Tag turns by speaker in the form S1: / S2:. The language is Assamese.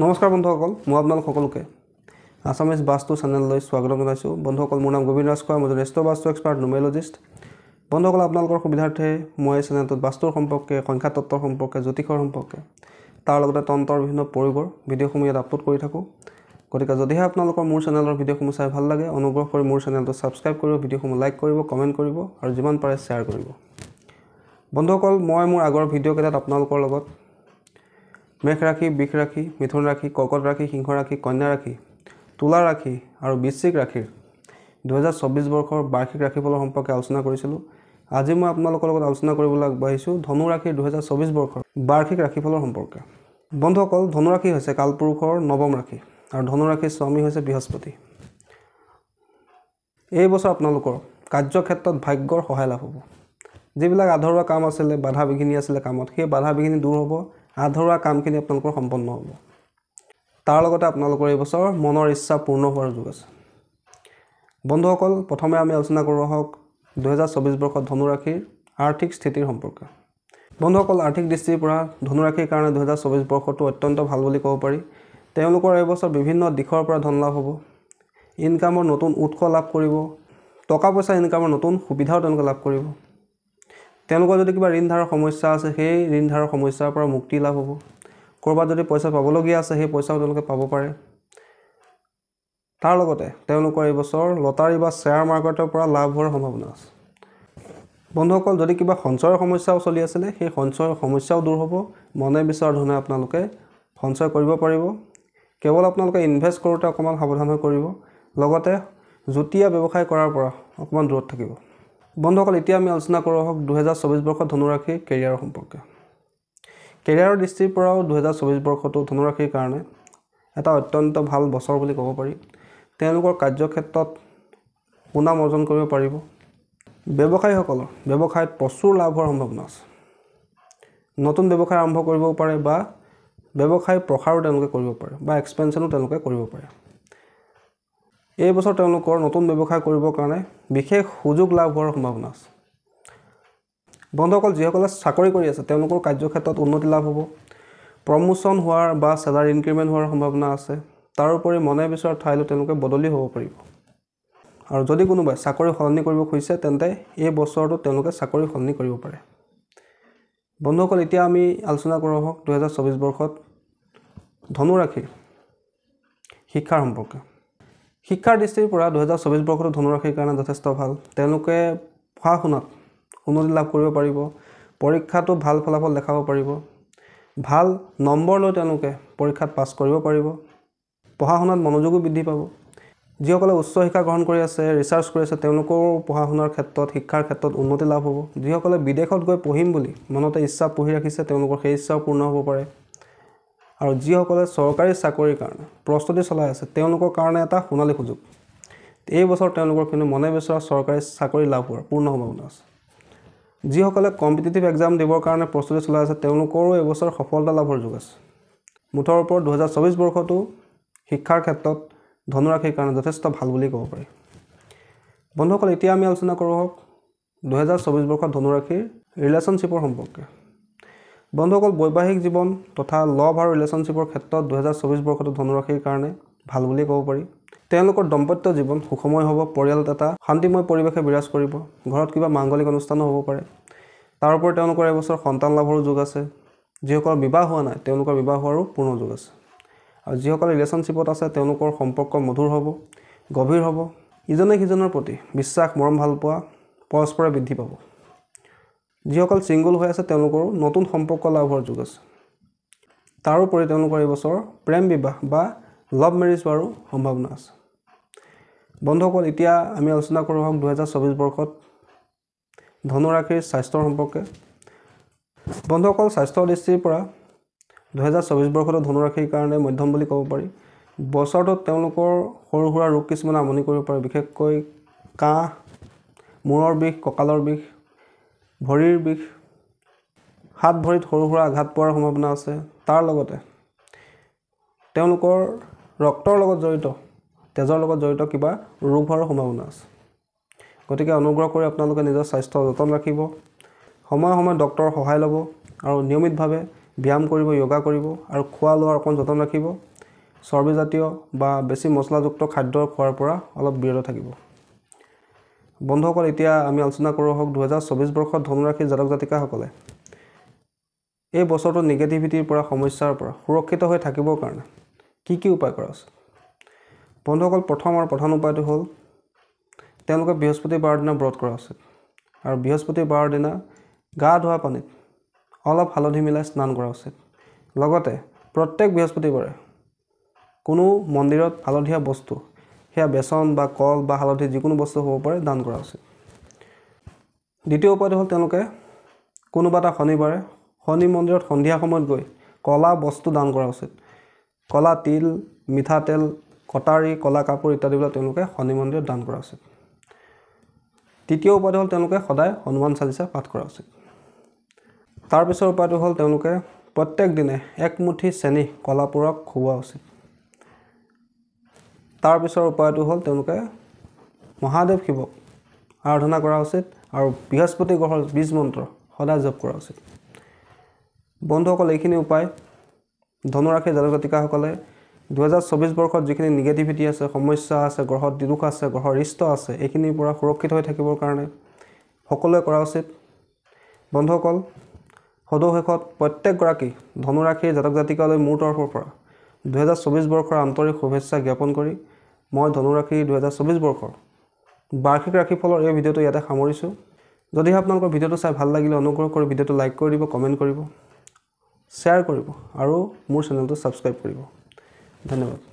S1: নমস্কাৰ বন্ধুসকল, মই আপোনালোক সকলোকে আছামিজ বাস্তু চেনেললৈ স্বাগতম জনাইছোঁ। বন্ধুসকল, মোৰ নাম গোবিন্দ ৰাজখোৱা, মই এজন বাস্তু এক্সপাৰ্ট নিউমেৰলজিষ্ট। বন্ধুসকল, আপোনালোকৰ সুবিধাৰ্থে মই এই চেনেলটোত বাস্তুৰ সম্পৰ্কে, সংখ্যা তত্ত্বৰ সম্পৰ্কে, জ্যোতিষৰ সম্পৰ্কে, তাৰ লগতে তন্ত্ৰৰ বিভিন্ন পৰিবৰ ভিডিঅ'সমূহ ইয়াত আপলোড কৰি থাকোঁ। গতিকে যদিহে আপোনালোকৰ মোৰ চেনেলৰ ভিডিঅ'সমূহ চাই ভাল লাগে, অনুগ্ৰহ কৰি মোৰ চেনেলটো ছাবস্ক্ৰাইব কৰিব, ভিডিঅ'সমূহ লাইক কৰিব, কমেণ্ট কৰিব আৰু যিমান পাৰে শ্বেয়াৰ কৰিব। বন্ধুসকল, মই মোৰ আগৰ ভিডিঅ'কেইটাত আপোনালোকৰ লগত মেষ ৰাশি, বৃষ ৰাশি, মিথুন ৰাশি, কৰ্কট ৰাশি, সিংহ ৰাশি, কন্যা ৰাশি, তুলা ৰাশি আৰু বৃশ্চিক ৰাশিৰ 2024 বৰ্ষৰ বাৰ্ষিক ৰাশিফলৰ সম্পৰ্কে আলোচনা কৰিছিলোঁ। আজি মই আপোনালোকৰ লগত আলোচনা কৰিবলৈ আগবাঢ়িছোঁ ধনু ৰাশিৰ 2024 বৰ্ষৰ বাৰ্ষিক ৰাশিফলৰ সম্পৰ্কে। বন্ধুসকল, ধনু ৰাশি হৈছে কালপুৰুষৰ নৱম ৰাশি আৰু ধনু ৰাশিৰ স্বামী হৈছে বৃহস্পতি। এই বছৰ আপোনালোকৰ কাৰ্যক্ষেত্ৰত ভাগ্যৰ সহায় লাভ হ'ব। যিবিলাক আধৰুৱা কাম আছিলে, বাধা বিঘিনি আছিলে কামত, সেই বাধা বিঘিনি দূৰ হ'ব, আধৰুৱা কামখিনি আপোনালোকৰ সম্পন্ন হ'ব। তাৰ লগতে আপোনালোকৰ এই বছৰ মনৰ ইচ্ছা পূৰ্ণ হোৱাৰ যোগ আছে। বন্ধুসকল, প্ৰথমে আমি আলোচনা কৰোঁ আহক 2024 বৰ্ষত ধনু ৰাশিৰ আৰ্থিক স্থিতিৰ সম্পৰ্কে। বন্ধুসকল, আৰ্থিক দৃষ্টিৰ পৰা ধনু ৰাশিৰ কাৰণে 2024 বৰ্ষটো অত্যন্ত ভাল বুলি ক'ব পাৰি। তেওঁলোকৰ এই বছৰ বিভিন্ন দিশৰ পৰা ধন লাভ হ'ব, ইনকামৰ নতুন উৎস লাভ কৰিব, টকা পইচা ইনকামৰ নতুন সুবিধাও তেওঁলোকে লাভ কৰিব। তেওঁলোকৰ যদি কিবা ঋণ ধাৰৰ সমস্যা আছে, সেই ঋণ ধাৰৰ সমস্যাৰ পৰা মুক্তি লাভ হ'ব। ক'ৰবাত যদি পইচা পাবলগীয়া আছে, সেই পইচাও তেওঁলোকে পাব পাৰে। তাৰ লগতে তেওঁলোকৰ এই বছৰ লটাৰী বা শ্বেয়াৰ মাৰ্কেটৰ পৰা লাভ হোৱাৰ সম্ভাৱনা আছে। বন্ধুসকল, যদি কিবা সঞ্চয়ৰ সমস্যাও চলি আছিলে, সেই সঞ্চয়ৰ সমস্যাও দূৰ হ'ব। মনে বিচৰা ধৰণে আপোনালোকে সঞ্চয় কৰিব পাৰিব। কেৱল আপোনালোকে ইনভেষ্ট কৰোঁতে অকণমান সাৱধান হৈ কৰিব, লগতে যুটীয়া ব্যৱসায় কৰাৰ পৰা অকণমান দূৰত থাকিব। বন্ধুসকল, এতিয়া আমি আলোচনা কৰোঁ আহক 2024 বৰ্ষত ধনু ৰাশিৰ কেৰিয়াৰৰ সম্পৰ্কে। কেৰিয়াৰৰ দৃষ্টিৰ পৰাও 2024 বৰ্ষটো ধনু ৰাশিৰ কাৰণে এটা অত্যন্ত ভাল বছৰ বুলি ক'ব পাৰি। তেওঁলোকৰ কাৰ্যক্ষেত্ৰত সুনাম অৰ্জন কৰিব পাৰিব। ব্যৱসায়ীসকলৰ ব্যৱসায়ত প্ৰচুৰ লাভ হোৱাৰ সম্ভাৱনা আছে। নতুন ব্যৱসায় আৰম্ভ কৰিবও পাৰে বা ব্যৱসায় প্ৰসাৰো তেওঁলোকে কৰিব পাৰে বা এক্সপেনশ্যনো তেওঁলোকে কৰিব পাৰে। এই বছৰ তেওঁলোকৰ নতুন ব্যৱসায় কৰিবৰ কাৰণে বিশেষ সুযোগ লাভ হোৱাৰ সম্ভাৱনা আছে। বন্ধুসকল, যিসকলে চাকৰি কৰি আছে, তেওঁলোকৰ কাৰ্যক্ষেত্ৰত উন্নতি লাভ হ'ব, প্ৰমোশ্যন হোৱাৰ বা চেলাৰী ইনক্ৰিমেণ্ট হোৱাৰ সম্ভাৱনা আছে। তাৰোপৰি মনে বিচৰা ঠাইলৈ তেওঁলোকে বদলি হ'ব পাৰিব। আৰু যদি কোনোবাই চাকৰি সলনি কৰিব খুজিছে, তেন্তে এই বছৰটো তেওঁলোকে চাকৰি সলনি কৰিব পাৰে। বন্ধুসকল, এতিয়া আমি আলোচনা কৰোঁ আহক 2024 বৰ্ষত ধনু ৰাশিৰ শিক্ষাৰ সম্পৰ্কে। শিক্ষাৰ দৃষ্টিৰ পৰা 2024 বৰ্ষটো ধনু ৰাশিৰ কাৰণে যথেষ্ট ভাল। তেওঁলোকে পঢ়া শুনাত উন্নতি লাভ কৰিব পাৰিব, পৰীক্ষাটো ভাল ফলাফল দেখাব পাৰিব, ভাল নম্বৰ লৈ তেওঁলোকে পৰীক্ষাত পাছ কৰিব পাৰিব, পঢ়া শুনাত মনোযোগো বৃদ্ধি পাব। যিসকলে উচ্চ শিক্ষা গ্ৰহণ কৰি আছে, ৰিচাৰ্চ কৰি আছে, তেওঁলোকৰো পঢ়া শুনাৰ ক্ষেত্ৰত, শিক্ষাৰ ক্ষেত্ৰত উন্নতি লাভ হ'ব। যিসকলে বিদেশত গৈ পঢ়িম বুলি মনতে ইচ্ছা পুহি ৰাখিছে, তেওঁলোকৰ সেই ইচ্ছাও পূৰ্ণ হ'ব পাৰে। আৰু যিসকলে চৰকাৰী চাকৰিৰ কাৰণে প্ৰস্তুতি চলাই আছে, তেওঁলোকৰ কাৰণে এটা সোণালী সুযোগ। এই বছৰ তেওঁলোকৰ কিন্তু মনে বিচৰা চৰকাৰী চাকৰি লাভ হোৱাৰ পূৰ্ণ সম্ভাৱনা আছে। যিসকলে কম্পিটিটিভ এক্সাম দিবৰ কাৰণে প্ৰস্তুতি চলাই আছে, তেওঁলোকৰো এইবছৰ সফলতা লাভৰ যোগ আছে। মুঠৰ ওপৰত 2024 বৰ্ষটো শিক্ষাৰ ক্ষেত্ৰত ধনু ৰাশিৰ কাৰণে যথেষ্ট ভাল বুলি ক'ব পাৰি। বন্ধুসকল, এতিয়া আমি আলোচনা কৰোঁ আহক 2024 বৰ্ষত ধনু ৰাশিৰ ৰিলেশ্যনশ্বিপৰ সম্পৰ্কে। বন্ধুসকল, বৈবাহিক জীৱন তথা লভ আৰু ৰিলেশ্যনশ্বিপৰ ক্ষেত্ৰত 2024 বৰ্ষটো ধনু ৰাশিৰ কাৰণে ভাল বুলি ক'ব পাৰি। তেওঁলোকৰ দাম্পত্য জীৱন সুখময় হ'ব, পৰিয়ালত এটা শান্তিময় পৰিৱেশে বিৰাজ কৰিব, ঘৰত কিবা মাংগলিক অনুষ্ঠানো হ'ব পাৰে। তাৰোপৰি তেওঁলোকৰ এবছৰ সন্তান লাভৰো যোগ আছে। যিসকলৰ বিবাহ হোৱা নাই, তেওঁলোকৰ বিবাহ হোৱাৰো পূৰ্ণ যোগ আছে। আৰু যিসকলে ৰিলেশ্যনশ্বিপত আছে, তেওঁলোকৰ সম্পৰ্ক মধুৰ হ'ব, গভীৰ হ'ব, ইজনে সিজনৰ প্ৰতি বিশ্বাস, মৰম, ভালপোৱা পৰস্পৰে বৃদ্ধি পাব। যিসকল ছিংগল হৈ আছে, তেওঁলোকৰো নতুন সম্পৰ্ক লাভ হোৱাৰ যোগ আছে। তাৰোপৰি তেওঁলোকৰ এইবছৰ প্ৰেম বিবাহ বা লাভ মেৰিজ হোৱাৰো সম্ভাৱনা আছে। বন্ধুসকল, এতিয়া আমি আলোচনা কৰোঁ আহক 2024 বৰ্ষত ধনু ৰাশিৰ স্বাস্থ্যৰ সম্পৰ্কে। বন্ধুসকল, স্বাস্থ্যৰ দৃষ্টিৰ পৰা 2024 বৰ্ষটো ধনু ৰাশিৰ কাৰণে মধ্যম বুলি ক'ব পাৰি। বছৰটোত তেওঁলোকৰ সৰু সুৰা ৰোগ কিছুমানে আমনি কৰিব পাৰে, বিশেষকৈ কাহ, মূৰৰ বিষ, কঁকালৰ বিষ, ভৰিৰ বিষ, হাত ভৰিত সৰু সুৰা আঘাত পোৱাৰ সম্ভাৱনা আছে। তাৰ লগতে তেওঁলোকৰ ৰক্তৰ লগত জড়িত, তেজৰ লগত জড়িত কিবা ৰোগ হোৱাৰ সম্ভাৱনা আছে। গতিকে অনুগ্ৰহ কৰি আপোনালোকে নিজৰ স্বাস্থ্যৰ যতন ৰাখিব, সময়ে সময়ে ডক্তৰৰ সহায় ল'ব আৰু নিয়মিতভাৱে ব্যায়াম কৰিব, যোগা কৰিব আৰু খোৱা লোৱাৰ অকণ যতন ৰাখিব। চৰ্বিজাতীয় বা বেছি মছলাযুক্ত খাদ্য খোৱাৰ পৰা অলপ বিৰত থাকিব। বন্ধুসকল, এতিয়া আমি আলোচনা কৰোঁ 2024 বৰ্ষত ধনুৰাশিৰ জাতক জাতিকাসকলে এই বছৰটোৰ নিগেটিভিটিৰ পৰা সমস্যাৰ পৰা সুৰক্ষিত হৈ থাকিবৰ কাৰণে কি উপায় কৰা উচিত। বন্ধুসকল, প্ৰথম আৰু প্ৰধান উপায়টো হ'ল তেওঁলোকে বৃহস্পতিবাৰৰ দিনা ব্ৰত কৰা উচিত। আৰু বৃহস্পতিবাৰৰ দিনা গা ধোৱা পানীত অলপ হালধি মিলাই স্নান কৰা উচিত। লগতে প্ৰত্যেক বৃহস্পতিবাৰে কোনো মন্দিৰত হালধীয়া বস্তু, সেয়া বেচন বা কল বা হালধি যিকোনো বস্তু হ'ব পাৰে, দান কৰা উচিত। দ্বিতীয় উপায়টো হ'ল তেওঁলোকে কোনোবা এটা শনিবাৰে শনি মন্দিৰত সন্ধিয়া সময়ত গৈ কলা বস্তু দান কৰা উচিত। কলা তিল, মিঠাতেল, কটাৰী, কলা কাপোৰ ইত্যাদিবিলাক তেওঁলোকে শনি মন্দিৰত দান কৰা উচিত। তৃতীয় উপায়টো হ'ল তেওঁলোকে সদায় হনুমান চালিচা পাঠ কৰা উচিত। তাৰ পিছৰ উপায়টো হ'ল তেওঁলোকে প্ৰত্যেক দিনে এক মুঠি চেনি কলাপুৰক খুওৱা উচিত। তাৰ পিছৰ উপায়টো হ'ল তেওঁলোকে মহাদেৱ শিৱক আৰাধনা কৰা উচিত আৰু বৃহস্পতি গ্ৰহৰ বীজ মন্ত্ৰ সদায় জপ কৰা উচিত। বন্ধুসকল, এইখিনি উপায় ধনুৰাশিৰ জাতক জাতিকাসকলে 2024 বৰ্ষত যিখিনি নিগেটিভিটি আছে, সমস্যা আছে, গ্ৰহত দুখ আছে, গ্ৰহৰ ৰিষ্ট আছে, এইখিনিৰ পৰা সুৰক্ষিত হৈ থাকিবৰ কাৰণে সকলোৱে কৰা উচিত। বন্ধুসকল, সদৌ শেষত প্ৰত্যেকগৰাকী ধনুৰাশিৰ জাতক জাতিকালৈ মোৰ তৰফৰ পৰা 2024 বৰ্ষৰ আন্তৰিক শুভেচ্ছা জ্ঞাপন কৰি মই ধনুৰাশিৰ 2024 বৰ্ষৰ বাৰ্ষিক ৰাশিফলৰ এই ভিডিঅ'টো ইয়াতে সামৰিছোঁ। যদিহে আপোনালোকৰ ভিডিঅ'টো চাই ভাল লাগিলে অনুগ্ৰহ কৰি ভিডিঅ'টো লাইক কৰি দিব, কমেণ্ট কৰিব, শ্বেয়াৰ কৰিব আৰু মোৰ চেনেলটো ছাবস্ক্ৰাইব কৰিব। ধন্যবাদ।